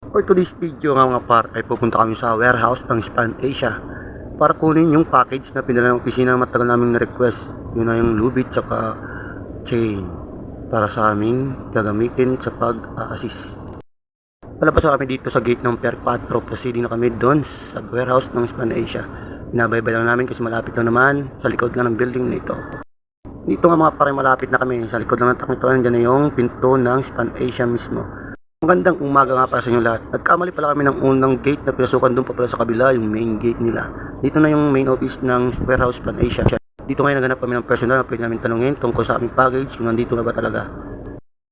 For today's video nga mga par ay pupunta kami sa warehouse ng Span Asia para kunin yung package na pinadala ng opisina na matagal naming na-request. Yun na yung lubid tsaka chain para sa aming gagamitin sa pag-assist. Palabas kami dito sa gate ng Pier 4, proceeding na kami doon sa warehouse ng Span Asia. Binabaybay lang namin kasi malapit lang naman sa likod lang ng building na ito. Dito nga mga pare, malapit na kami sa likod lang ng truck nito. Nandiyan na yung pinto ng Span Asia mismo. Magandang umaga nga para sa inyo lahat. Nagkamali pala kami ng unang gate na pinasukan doon pa pala sa kabila, yung main gate nila. Dito na yung main office ng warehouse Span Asia. Dito ngayon naghanap kami ng personal na pwede namin tanungin tungkol sa aming package kung nandito na ba talaga.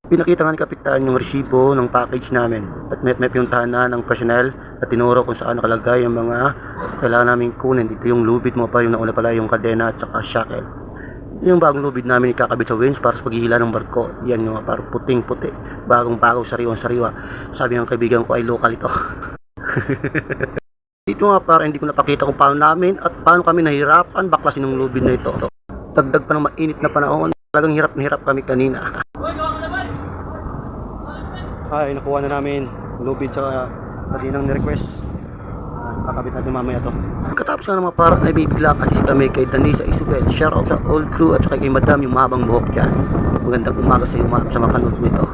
Pinakita nga ni Kapitan yung resibo ng package namin at may pinuntahan na ng personnel at tinuro kung saan nakalagay yung mga kailangan namin kunin. Dito yung lubid mo pa, yung nauna pala yung kadena at saka shackle. Yung bagong lubid namin ikakabit sa winch para sa paghihila ng barko. Yan yung parang puting-puti, bagong-bago, sariwang-sariwa. Sabi ng kaibigan ko ay local ito. Dito nga para hindi ko napakita kung paano namin at paano kami nahirapan baklasin ng lubid na ito. Dagdag pa ng mainit na panahon, talagang hirap na hirap kami kanina. Ay, nakuha na namin lubid sa kaninang ni-request. Kakabit natin mamaya to. Pagkatapos nga ng mga parang ay bibigla kasi kami kay Danisa Isabel. Shout out sa old crew at saka kay Madam yung mahabang buhok dyan. Magandang umaga sa iyo sa mapanood mo ito.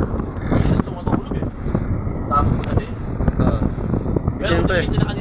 Siyempre.